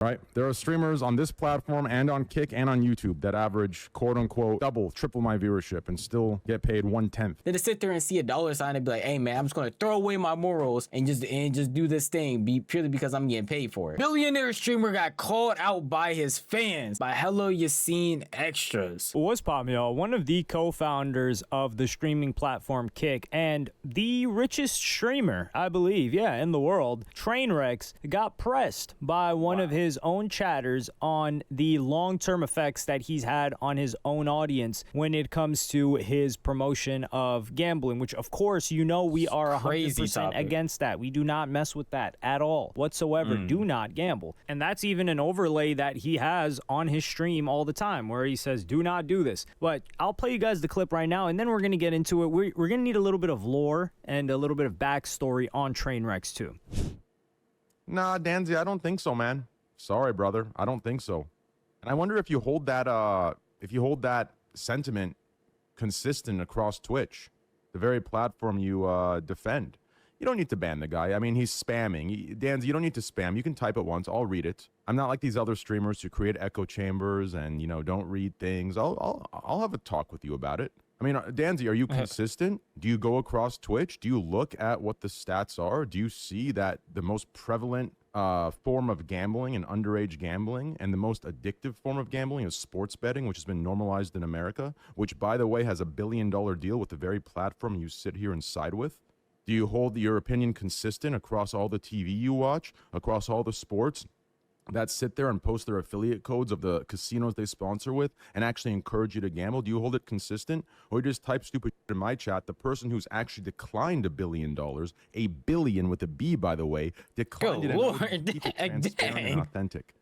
right? There are streamers on this platform and on Kick and on YouTube that average quote unquote double, triple my viewership and still get paid 1/10. Then to sit there and see a dollar sign and be like, hey man, I'm just gonna throw away my morals and just do this thing purely because I'm getting paid for it. Billionaire streamer got called out by his fans by Hello Yassine Extras. What's poppin', y'all? One of the co-founders of the streaming platform Kick and the richest streamer, I believe, in the world, Trainwreck, got pressed by one of his own chatters on the long-term effects that he's had on his own audience when it comes to his promotion of gambling, which of course, you know, we are 100% against that. We do not mess with that at all whatsoever. Do not gamble. And that's even an overlay that he has on his stream all the time where he says, do not do this. But I'll play you guys the clip right now and then we're going to get into it. We're going to need a little bit of lore and a little bit of backstory on Trainwreck too. Nah, Danzy, I don't think so, man. Sorry, brother. I don't think so. And I wonder if you hold that sentiment consistent across Twitch, the very platform you defend. You don't need to ban the guy. I mean, he's spamming. Danzy, you don't need to spam. You can type it once. I'll read it. I'm not like these other streamers who create echo chambers and, you know, don't read things. I'll have a talk with you about it. I mean, Danzy, are you consistent? Do you go across Twitch? Do you look at what the stats are? Do you see that the most prevalent form of gambling and underage gambling and the most addictive form of gambling is sports betting, which has been normalized in America, which, by the way, has a $1 billion deal with the very platform you sit here and side with? Do you hold your opinion consistent across all the TV you watch, across all the sports that sit there and post their affiliate codes of the casinos they sponsor with and actually encourage you to gamble? Do you hold it consistent? Or you just type stupid shit in my chat? The person who's actually declined $1 billion, a billion with a B, by the way, declined it and keep it transparent and authentic.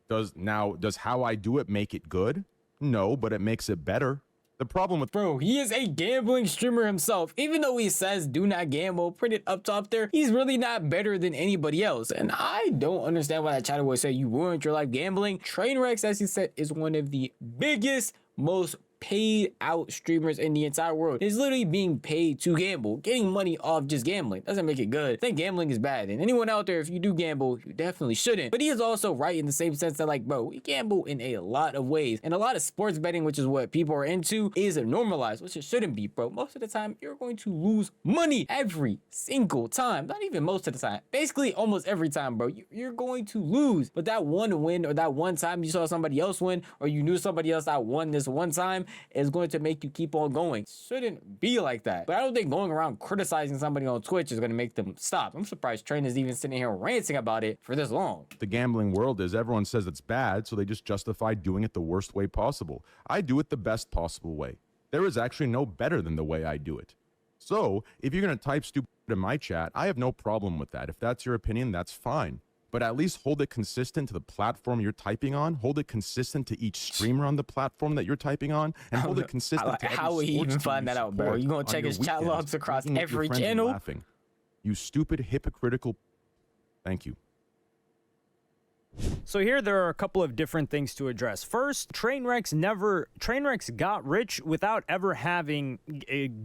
Does how I do it make it good? No, but it makes it better. The problem with bro, he is a gambling streamer himself. Even though he says do not gamble, print it up top there, he's really not better than anybody else. And I don't understand why that chatter would say you ruined your life gambling. Trainwreck, as he said, is one of the biggest, most paid out streamers in the entire world. Is literally being paid to gamble. Getting money off just gambling doesn't make it good. I think gambling is bad. And anyone out there, if you do gamble, you definitely shouldn't. But he is also right in the same sense that, like, bro, we gamble in a lot of ways. And a lot of sports betting, which is what people are into, is normalized, which it shouldn't be, bro. Most of the time, you're going to lose money every single time. Not even most of the time. Basically, almost every time, bro. You're going to lose. But that one win or that one time you saw somebody else win or you knew somebody else that won this one time is going to make you keep on going. Shouldn't be like that. But I don't think going around criticizing somebody on Twitch is going to make them stop. I'm surprised Train is even sitting here ranting about it for this long. The gambling world is everyone says it's bad, so they just justify doing it the worst way possible. I do it the best possible way. There is actually no better than the way I do it. So if you're going to type stupid in my chat, I have no problem with that. If that's your opinion, that's fine. But at least hold it consistent to the platform you're typing on. Hold it consistent to each streamer on the platform that you're typing on. And hold it consistent to how would he even find that out, bro? You gonna check his chat logs across every channel? Laughing. You stupid, hypocritical... Thank you. So here there are a couple of different things to address. First, Trainwreck got rich without ever having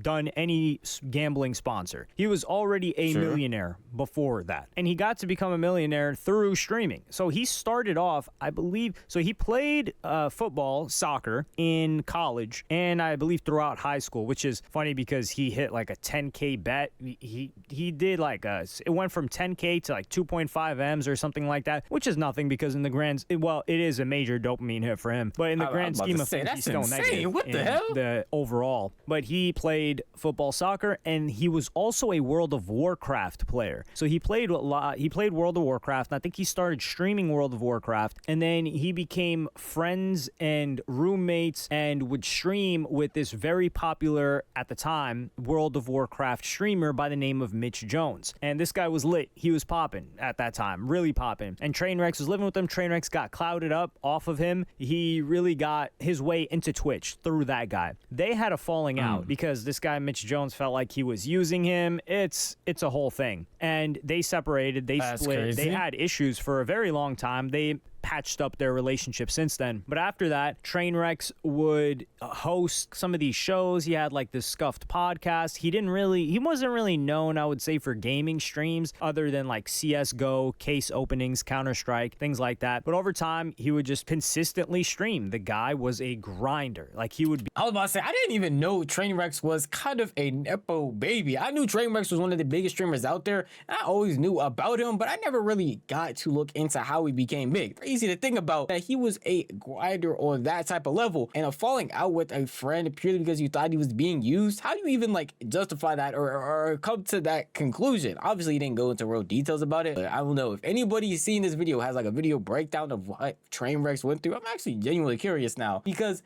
done any gambling sponsor. He was already a millionaire before that. And he got to become a millionaire through streaming. So he started off, I believe, so he played football, soccer in college, and I believe throughout high school, which is funny because he hit like a 10K bet. He did like it went from 10K to like 2.5 M's or something like that, which is nothing because in the grand, well, it is a major dopamine hit for him, but in the grand scheme of things, he's still negative. What the hell? The overall. But he played football, soccer, and he was also a World of Warcraft player. So he played a lot. He played World of Warcraft, and I think he started streaming World of Warcraft, and then he became friends and roommates and would stream with this very popular, at the time, World of Warcraft streamer by the name of Mitch Jones. And this guy was lit. He was popping at that time, really popping. And Trainwreck was living with him. Trainwreck got clouded up off of him. He really got his way into Twitch through that guy. They had a falling out because this guy Mitch Jones felt like he was using him. It's a whole thing. And they separated. They split. Crazy. They had issues for a very long time. They patched up their relationship since then. But after that, Trainwrecks would host some of these shows. He had like this Scuffed podcast. He wasn't really known, I would say, for gaming streams other than like CSGO, case openings, Counter-Strike, things like that. But over time, he would just consistently stream. The guy was a grinder. Like he would be. I was about to say, I didn't even know Trainwreck was kind of a Nepo baby. I knew Trainwreck was one of the biggest streamers out there. And I always knew about him, but I never really got to look into how he became big. Crazy to think about that he was a grinder on that type of level, and a falling out with a friend purely because you thought he was being used. How do you even like justify that or come to that conclusion? Obviously, he didn't go into real details about it, but I don't know if anybody seeing this video has like a video breakdown of what Trainwreck went through. I'm actually genuinely curious now, because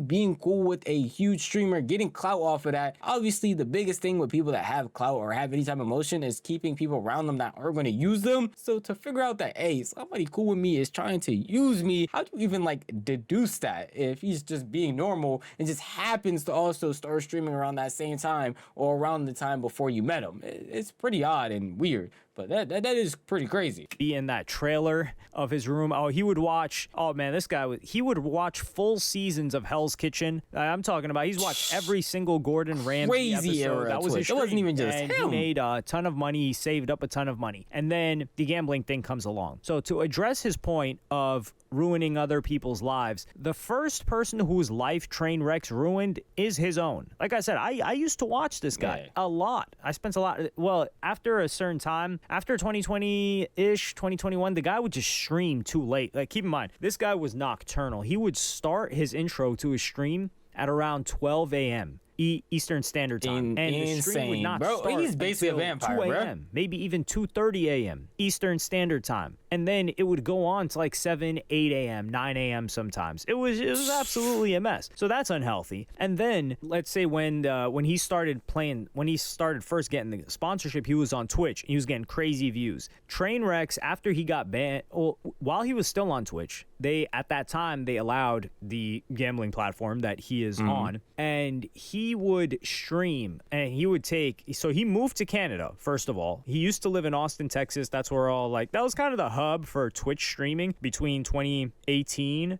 being cool with a huge streamer, getting clout off of that, obviously the biggest thing with people that have clout or have any type of emotion is keeping people around them that are going to use them. So to figure out that, hey, somebody cool with me is trying to use me, how do you even like deduce that if he's just being normal and just happens to also start streaming around that same time or around the time before you met him? It's pretty odd and weird. But that is pretty crazy. Be in that trailer of his room. Oh, he would watch. Oh man, he would watch full seasons of Hell's Kitchen. I'm talking about. He's watched every single Gordon Ramsay Crazy episode. era That was his Twitch. It wasn't even just and him. He made a ton of money. He saved up a ton of money, and then the gambling thing comes along. So to address his point of ruining other people's lives, the first person whose life Trainwreck ruined is his own. Like I said, I used to watch this guy a lot. I spent a lot. Well, after a certain time, after 2020-ish, 2021, the guy would just stream too late. Like, keep in mind, this guy was nocturnal. He would start his intro to his stream at around 12 a.m. Eastern Standard Time. And the stream would not bro. start He's basically a vampire, 2 bro. a.m., maybe even 2:30 a.m. Eastern Standard Time. And then it would go on to like 7, 8 a.m., 9 a.m. sometimes. It was absolutely a mess. So that's unhealthy. And then let's say when he started first getting the sponsorship, he was on Twitch. He was getting crazy views. Trainwreck, after he got banned, while he was still on Twitch, at that time they allowed the gambling platform that he is on, and he would stream, and he moved to Canada. First of all, he used to live in Austin, Texas. That's where that was kind of the hub for Twitch streaming between 2017,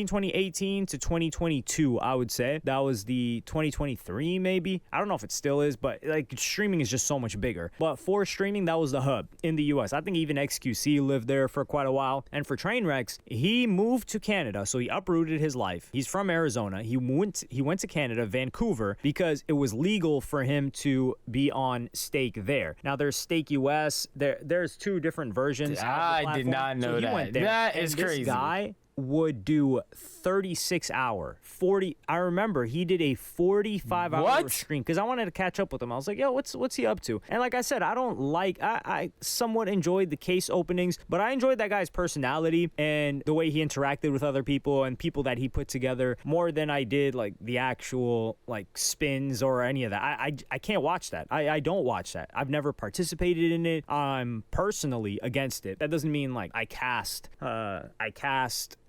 2018 to 2022. I would say that was the 2023, maybe. I don't know if it still is, but like streaming is just so much bigger. But for streaming, that was the hub in the US. I think even XQC lived there for quite a while. And for Trainwreck, he moved to Canada, so he uprooted his life. He's from Arizona. He went to Canada, Vancouver, because it was legal for him to be on Stake there. Now there's Stake US. There's two different versions. I did not know that. That is crazy. This guy would do 36-hour, 40. I remember he did a 45-hour stream because I wanted to catch up with him. I was like, yo, what's he up to? And like I said, I somewhat enjoyed the case openings, but I enjoyed that guy's personality and the way he interacted with other people and people that he put together more than I did like the actual like spins or any of that. I can't watch that. I don't watch that. I've never participated in it. I'm personally against it. That doesn't mean like I cast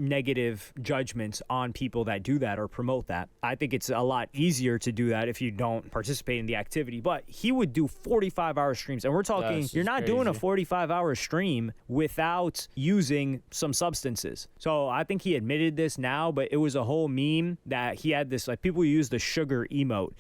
negative judgments on people that do that or promote that. I think it's a lot easier to do that if you don't participate in the activity. But he would do 45-hour streams, and we're talking you're not doing a 45-hour stream without using some substances. So I think he admitted this now, but it was a whole meme that he had this, like, people use the sugar emote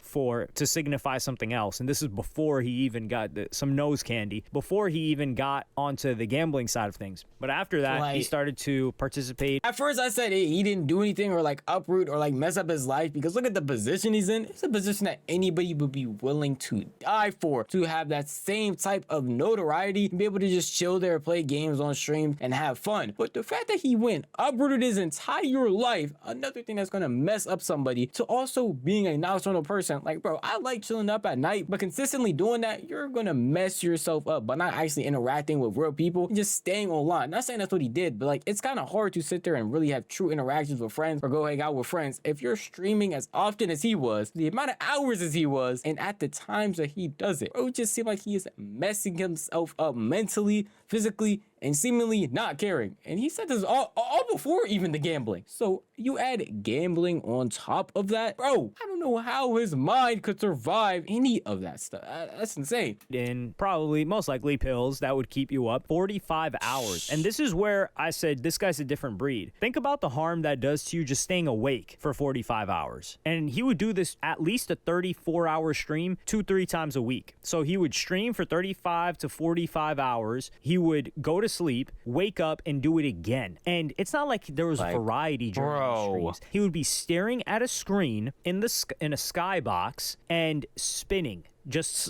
to signify something else, and this is before he even got some nose candy, before he even got onto the gambling side of things. But after that, he started to participate. At first I said he didn't do anything or like uproot or like mess up his life, because look at the position he's in. It's a position that anybody would be willing to die for, to have that same type of notoriety and be able to just chill there, play games on stream and have fun. But the fact that he uprooted his entire life, another thing that's gonna mess up somebody, to also being a nocturnal person. Like, bro, I like chilling up at night, but consistently doing that, you're gonna mess yourself up by not actually interacting with real people and just staying online. Not saying that's what he did, but like, it's kind of hard to sit there and really have true interactions with friends or go hang out with friends if you're streaming as often as he was, the amount of hours as he was, and at the times that he does it. Bro, it just seems like he is messing himself up mentally, physically, and seemingly not caring. And he said this all before even the gambling. So you add gambling on top of that, bro, I don't know how his mind could survive any of that stuff. That's insane. In probably most likely pills that would keep you up 45 hours. And this is where I said this guy's a different breed. Think about the harm that does to you just staying awake for 45 hours. And he would do this at least a 34-hour stream 2-3 times a week. So he would stream for 35 to 45 hours. He would go to sleep, wake up, and do it again. And it's not like there was variety during the streams. He would be staring at a screen in a skybox and spinning.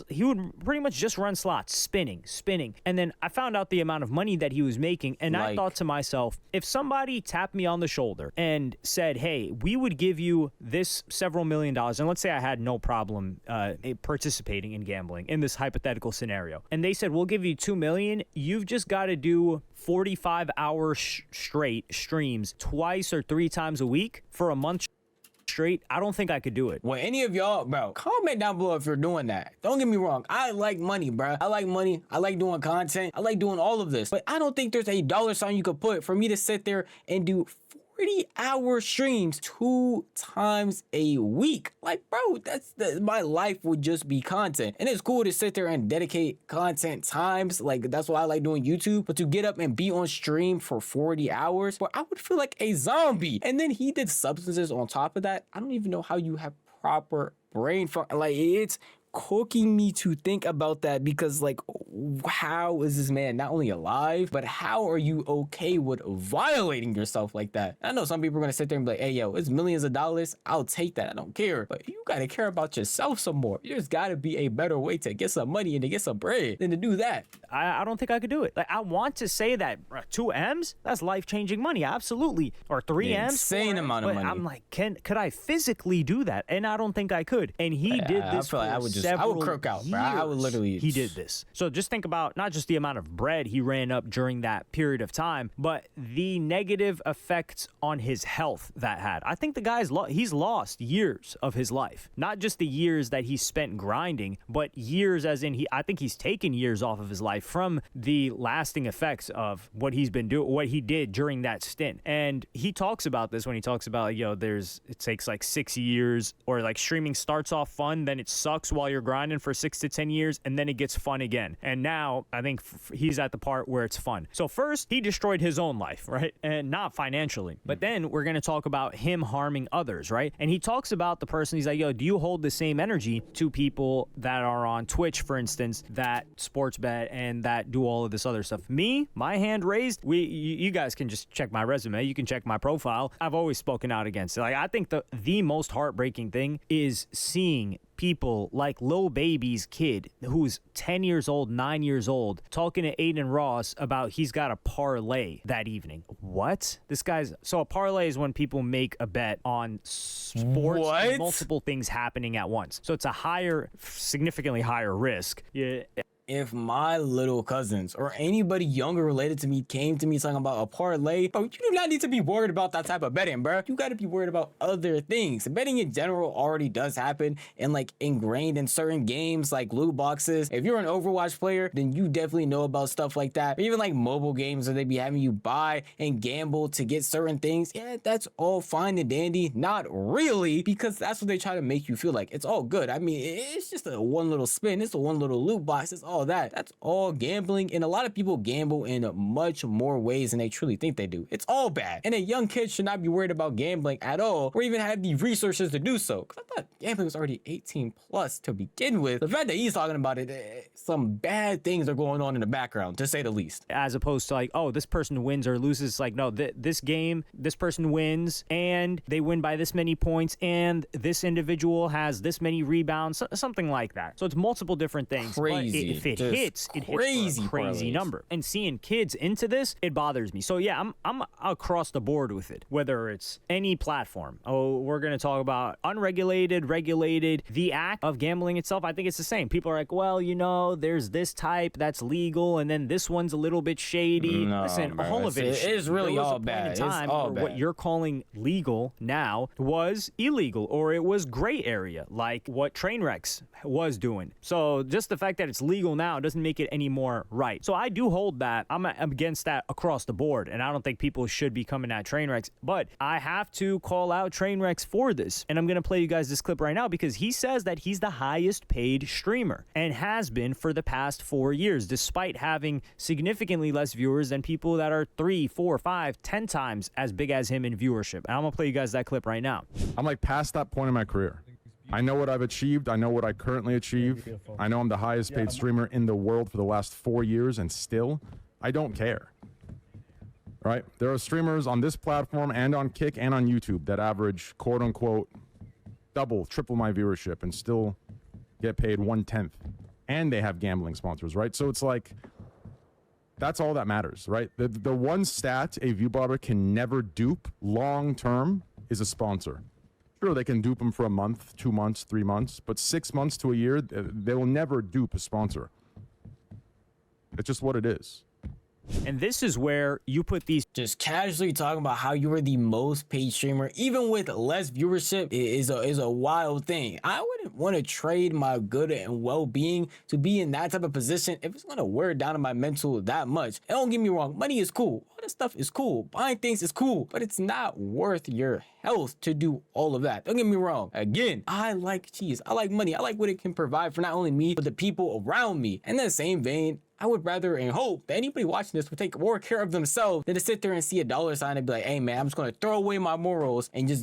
He would pretty much just run slots, spinning. And then I found out the amount of money that he was making, and I thought to myself, if somebody tapped me on the shoulder and said, hey, we would give you this several $1 million, and let's say I had no problem participating in gambling in this hypothetical scenario, and they said, we'll give you $2 million, you've just got to do 45-hour straight streams twice or 3 times a week for a month straight, I don't think I could do it. Well, any of y'all, bro, comment down below if you're doing that. Don't get me wrong. I like money, bro. I like money. I like doing content. I like doing all of this. But I don't think there's a dollar sign you could put for me to sit there and do 40-hour streams 2 times a week. Like, bro, my life would just be content. And it's cool to sit there and dedicate content times. Like, that's why I like doing YouTube. But to get up and be on stream for 40 hours, well, I would feel like a zombie. And then he did substances on top of that. I don't even know how you have proper brain function. Like, it's cooking me to think about that, because like, how is this man not only alive, but how are you okay with violating yourself like that? I know some people are gonna sit there and be like, hey yo, it's millions of dollars, I'll take that, I don't care. But you gotta care about yourself some more. There's gotta be a better way to get some money and to get some bread than to do that. I don't think I could do it. Like, I want to say that 2 M's, that's life-changing money, absolutely. Or 3 M's, insane amount of but money. I'm like, could I physically do that? And I don't think I could. And he did this for I would croak out, bro. I would literally. He did this. So just think about not just the amount of bread he ran up during that period of time, but the negative effects on his health that had. I think the guy's he's lost years of his life. Not just the years that he spent grinding, but years as in I think he's taken years off of his life from the lasting effects of what he's been doing, what he did during that stint. And he talks about this when he talks about, it takes like 6 years, or like streaming starts off fun, then it sucks while you're grinding for 6 to 10 years, and then it gets fun again. And now I think he's at the part where it's fun. So first, he destroyed his own life, right? And not financially. But then we're going to talk about him harming others, right? And he talks about the person, he's like, yo, do you hold the same energy to people that are on Twitch, for instance, that sports bet and that do all of this other stuff? Me, my hand raised, you guys can just check my resume, you can check my profile. I've always spoken out against it. Like, I think the most heartbreaking thing is seeing people like Lil Baby's kid, who's 10 years old, 9 years old, talking to Aiden Ross about he's got a parlay that evening. What? So a parlay is when people make a bet on sports and multiple things happening at once. So it's a significantly higher risk. Yeah. If my little cousins or anybody younger related to me came to me talking about a parlay, bro, you do not need to be worried about that type of betting, bro. You got to be worried about other things. Betting in general already does happen and like ingrained in certain games like loot boxes. If you're an Overwatch player, then you definitely know about stuff like that. Or even like mobile games where they be having you buy and gamble to get certain things. Yeah, that's all fine and dandy. Not really, because that's what they try to make you feel like. It's all good. I mean, it's just a one little spin. It's a one little loot box. It's all that. That's all gambling, and a lot of people gamble in much more ways than they truly think they do. It's all bad, and a young kid should not be worried about gambling at all, or even have the resources to do so. Because I thought gambling was already 18 plus to begin with. The fact that he's talking about it, some bad things are going on in the background, to say the least. As opposed to like, oh, this person wins or loses. It's like, no, this game, this person wins, and they win by this many points, and this individual has this many rebounds, something like that. So it's multiple different things. Crazy. But if it hits for a crazy number. And seeing kids into this, it bothers me. So yeah, I'm across the board with it, whether it's any platform. Oh, we're going to talk about unregulated, regulated, the act of gambling itself. I think it's the same. People are like, well, there's this type that's legal, and then this one's a little bit shady. No, listen, bro, all of it is really all bad. It's all bad. What you're calling legal now was illegal, or it was gray area, like what Trainwrecks was doing. So just the fact that it's legal now doesn't make it any more right. So I do hold that. I'm against that across the board, and I don't think people should be coming at Trainwrecks, but I have to call out Trainwrecks for this. And I'm going to play you guys this clip right now because he says that he's the highest paid streamer and has been for the past 4 years, despite having significantly less viewers than people that are 3, 4, 5, 10 times as big as him in viewership. And I'm going to play you guys that clip right now. I'm like past that point in my career. I know what I've achieved. I know what I currently achieve. I know I'm the highest paid streamer in the world for the last 4 years, and still, I don't care. Right? There are streamers on this platform and on Kick and on YouTube that average, quote unquote, double, triple my viewership and still get paid 1/10. And they have gambling sponsors, right? So it's like, that's all that matters, right? The one stat a view bobber can never dupe long term is a sponsor. Sure, they can dupe them for a month, 2 months, 3 months, but 6 months to a year, they will never dupe a sponsor. It's just what it is. And this is where you put these Just casually talking about how you are the most paid streamer, even with less viewership, is a wild thing. I wouldn't want to trade my good and well-being to be in that type of position if it's going to wear down on my mental that much. And don't get me wrong, money is cool. All this stuff is cool. Buying things is cool, but it's not worth your health to do all of that. Don't get me wrong. Again, I like cheese. I like money. I like what it can provide for not only me, but the people around me. In that same vein, I would rather and hope that anybody watching this would take more care of themselves than to sit there and see a dollar sign and be like, hey man, I'm just gonna throw away my morals and just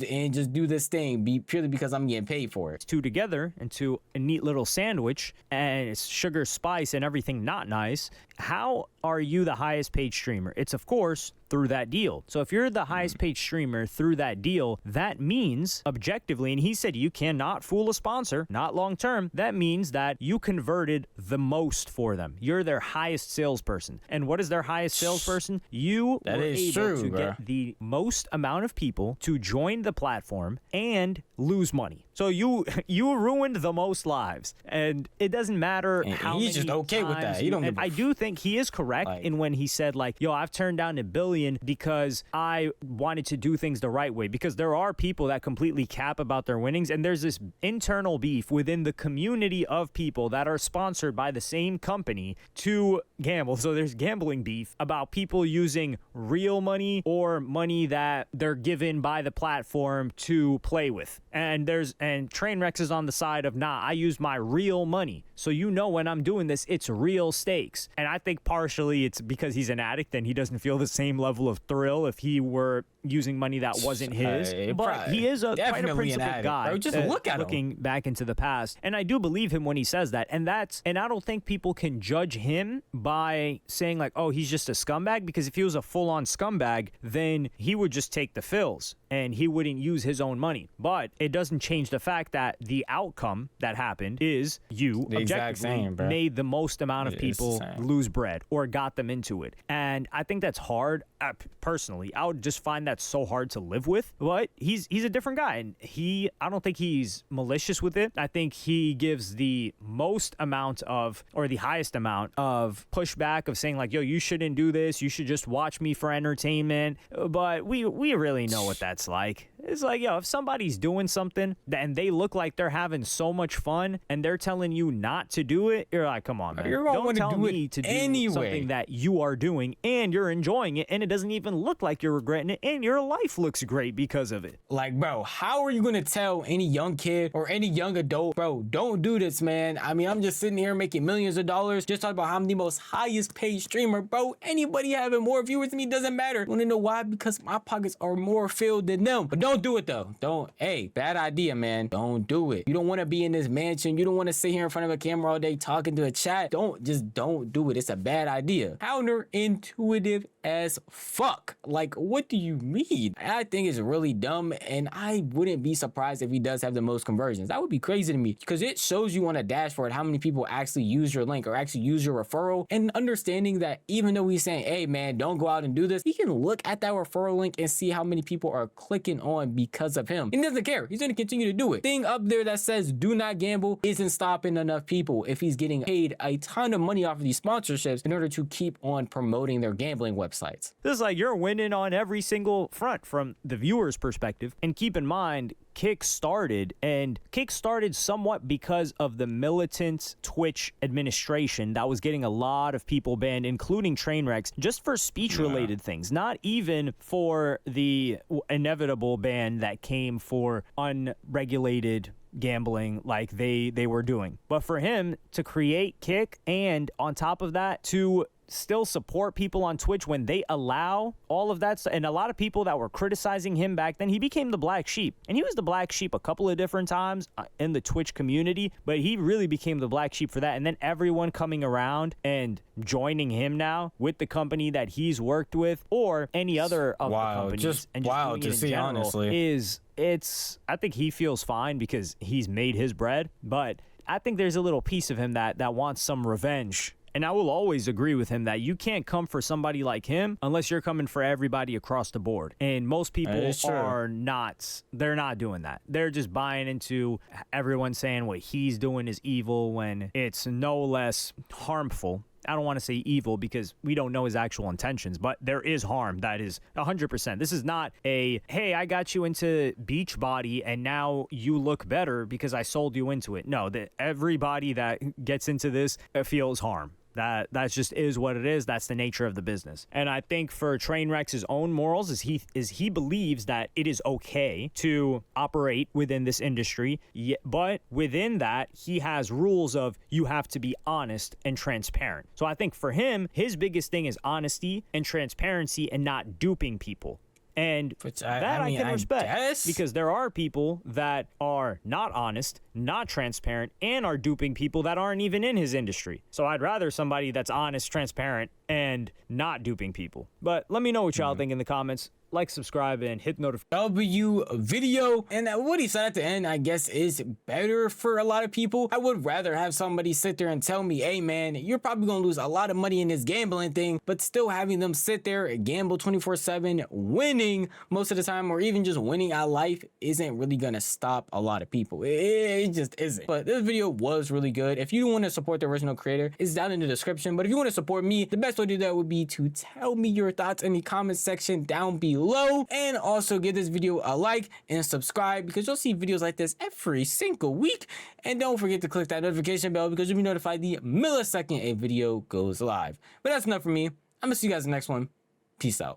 do this thing purely because I'm getting paid for it. two together into a neat little sandwich, and it's sugar, spice, and everything not nice. How are you the highest paid streamer? It's of course through that deal. So if you're the highest paid streamer through that deal, that means objectively, and he said you cannot fool a sponsor, not long term, that means that you converted the most for them. You're their highest salesperson. And what is their highest salesperson? You That were is able true, to bro. get the most amount of people to join the platform and lose money. So you ruined the most lives, and it doesn't matter And how he's many just okay with times that. He don't and give a I do think he is correct Like- in when he said like, yo, I've turned down $1 billion because I wanted to do things the right way, because there are people that completely cap about their winnings, and there's this internal beef within the community of people that are sponsored by the same company to gamble. So there's gambling beef about people using real money or money that they're given by the platform to play with. And Trainwreck is on the side of, nah, I use my real money. So when I'm doing this, it's real stakes. And I think partially it's because he's an addict and he doesn't feel the same level of thrill if he were using money that wasn't his. But he is quite a definitely an principled addict, guy. bro. Just look at him. Looking back into the past. And I do believe him when he says that. And I don't think people can judge him by saying like, oh, he's just a scumbag, because if he was a full-on scumbag, then he would just take the fills and he wouldn't use his own money. But it doesn't change the fact that the outcome that happened is you The exact objectively same, bro. made the most amount of It's the people same. lose bread or got them into it. And I think that's hard. Personally, I would just find that so hard to live with. But he's a different guy, and I don't think he's malicious with it. I think he gives the most amount of, or the highest amount of pushback of saying like, yo, you shouldn't do this. You should just watch me for entertainment. But we really know what that's like. It's like, yo, if somebody's doing something and they look like they're having so much fun and they're telling you not to do it, you're like, come on, man. You're gonna Don't wanna tell do it me to do anyway. something that you are doing and you're enjoying it, and it doesn't even look like you're regretting it, and your life looks great because of it. Like, bro, how are you gonna tell any young kid or any young adult, bro, don't do this, man? I mean, I'm just sitting here making millions of dollars, just talking about how I'm the most highest paid streamer, bro. Anybody having more viewers than me doesn't matter. Wanna know why? Because my pockets are more filled than them. But don't do it though. Hey, bad idea, man. Don't do it. You don't want to be in this mansion. You don't want to sit here in front of a camera all day talking to a chat. Don't do it. It's a bad idea. Counterintuitive as fuck. Like, what do you mean? I think it's really dumb, and I wouldn't be surprised if he does have the most conversions. That would be crazy to me, because it shows you on a dashboard how many people actually use your link or actually use your referral, and understanding that even though he's saying, hey man, don't go out and do this, he can look at that referral link and see how many people are clicking on because of him. And he doesn't care. He's going to continue to do it. Thing up there that says do not gamble isn't stopping enough people if he's getting paid a ton of money off of these sponsorships in order to keep on promoting their gambling websites. This is like you're winning on every single front from the viewer's perspective. And keep in mind, Kick started, and Kick started somewhat because of the militant Twitch administration that was getting a lot of people banned, including Trainwrecks, just for speech-related things, not even for the inevitable ban that came for unregulated gambling like they were doing. But for him to create Kick, and on top of that, to still support people on Twitch when they allow all of that, and a lot of people that were criticizing him back then, he became the black sheep. And he was the black sheep a couple of different times in the Twitch community, but he really became the black sheep for that. And then everyone coming around and joining him now with the company that he's worked with, or any other of the companies, just wild to see, honestly. I think he feels fine because he's made his bread, but I think there's a little piece of him that wants some revenge. And I will always agree with him that you can't come for somebody like him unless you're coming for everybody across the board. And most people are not, they're not doing that. They're just buying into everyone saying what he's doing is evil when it's no less harmful. I don't want to say evil because we don't know his actual intentions, but there is harm that is 100%. This is not a, hey, I got you into Beachbody and now you look better because I sold you into it. No, everybody that gets into this feels harm. That just is what it is. That's the nature of the business. And I think for Trainwreck's own morals is he believes that it is okay to operate within this industry, but within that he has rules of you have to be honest and transparent. So I think for him, his biggest thing is honesty and transparency and not duping people. And I can respect, because there are people that are not honest, not transparent, and are duping people that aren't even in his industry. So I'd rather somebody that's honest, transparent, and not duping people. But let me know what y'all think in the comments. Like, subscribe, and hit W video. And what he said at the end, I guess, is better for a lot of people. I would rather have somebody sit there and tell me, hey man, you're probably gonna lose a lot of money in this gambling thing, but still having them sit there and gamble 24/7, winning most of the time, or even just winning at life, isn't really gonna stop a lot of people. It just isn't. But this video was really good. If you want to support the original creator, it's down in the description. But if you want to support me, the best way to do that would be to tell me your thoughts in the comment section down below, and also give this video a like and subscribe, because you'll see videos like this every single week. And don't forget to click that notification bell, because you'll be notified the millisecond a video goes live. But that's enough for me. I'm gonna see you guys in the next one. Peace out.